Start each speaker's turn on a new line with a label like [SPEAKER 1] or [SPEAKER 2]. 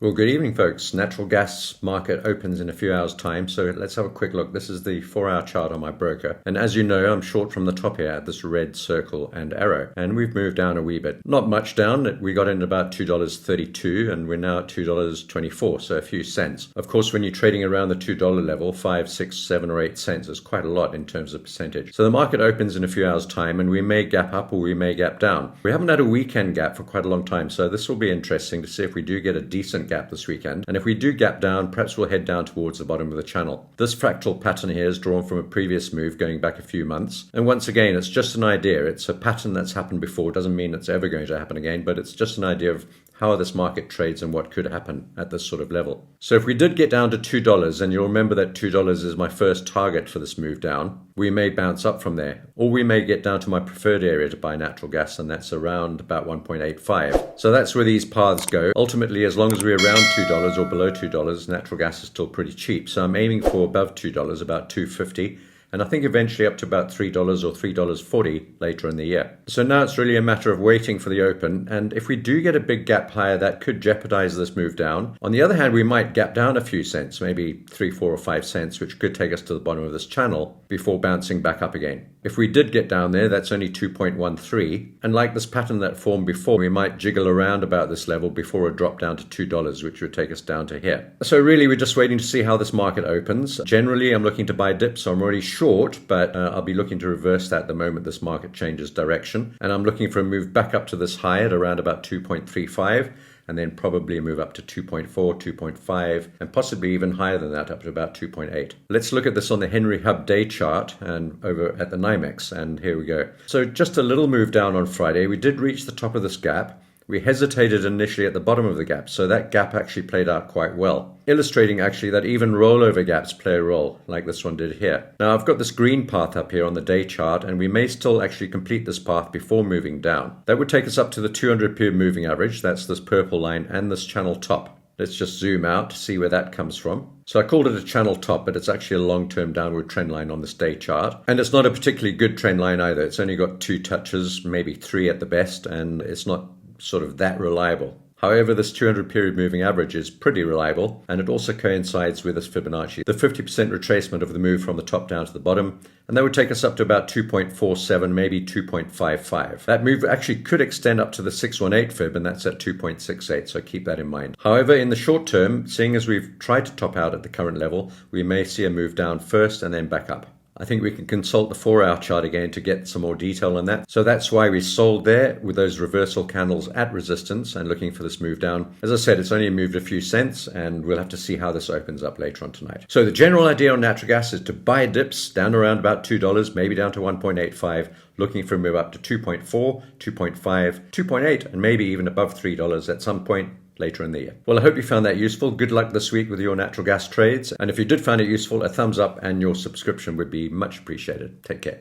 [SPEAKER 1] Well, good evening, folks. Natural gas market opens in a few hours' time, so let's have a quick look. This is the 4-hour chart on my broker, and as you know, I'm short from the top here at this red circle and arrow, and we've moved down a wee bit. Not much down. We got in about $2.32, and we're now at $2.24, so a few cents. Of course, when you're trading around the $2 level, 5, 6, 7, or 8 cents is quite a lot in terms of percentage. So the market opens in a few hours' time, and we may gap up or we may gap down. We haven't had a weekend gap for quite a long time, so this will be interesting to see if we do get a decent gap this weekend, and if we do gap down, perhaps we'll head down towards the bottom of the channel. This fractal pattern here is drawn from a previous move going back a few months, and once again, it's just an idea. It's a pattern that's happened before. It doesn't mean it's ever going to happen again, but it's just an idea of how this market trades and what could happen at this sort of level. So if we did get down to $2, and you'll remember that $2 is my first target for this move down, we may bounce up from there, or we may get down to my preferred area to buy natural gas, and that's around about 1.85. So that's where these paths go. Ultimately, as long as we're around $2 or below $2, natural gas is still pretty cheap. So I'm aiming for above $2, about $2.50. And I think eventually up to about $3 or $3.40 later in the year. So now it's really a matter of waiting for the open, and if we do get a big gap higher, that could jeopardize this move down. On the other hand, we might gap down a few cents, maybe 3, 4, or 5 cents, which could take us to the bottom of this channel before bouncing back up again. If we did get down there, that's only 2.13, and like this pattern that formed before, we might jiggle around about this level before a drop down to $2, which would take us down to here. So really, we're just waiting to see how this market opens. Generally, I'm looking to buy dips, so I'm already short, but I'll be looking to reverse that the moment this market changes direction. And I'm looking for a move back up to this high at around about 2.35, and then probably a move up to 2.4, 2.5, and possibly even higher than that, up to about 2.8. Let's look at this on the Henry Hub day chart and over at the NYMEX, and here we go. So just a little move down on Friday. We did reach the top of this gap. We hesitated initially at the bottom of the gap, so that gap actually played out quite well, illustrating actually that even rollover gaps play a role, like this one did here. Now I've got this green path up here on the day chart, and we may still actually complete this path before moving down. That would take us up to the 200-period moving average. That's this purple line and this channel top. Let's just zoom out to see where that comes from. So I called it a channel top, but it's actually a long-term downward trend line on this day chart. And it's not a particularly good trend line either. It's only got 2 touches, maybe 3 at the best, and it's not sort of that reliable. However, this 200-period moving average is pretty reliable, and it also coincides with this Fibonacci, the 50% retracement of the move from the top down to the bottom, and that would take us up to about 2.47, maybe 2.55. That move actually could extend up to the 618 fib, and that's at 2.68, so keep that in mind. However, in the short term, seeing as we've tried to top out at the current level, we may see a move down first and then back up. I think we can consult the 4-hour chart again to get some more detail on that. So that's why we sold there with those reversal candles at resistance and looking for this move down. As I said, it's only moved a few cents, and we'll have to see how this opens up later on tonight. So the general idea on natural gas is to buy dips down around about $2, maybe down to 1.85, looking for a move up to 2.4, 2.5, 2.8, and maybe even above $3 at some point later in the year. Well, I hope you found that useful. Good luck this week with your natural gas trades. And if you did find it useful, a thumbs up and your subscription would be much appreciated. Take care.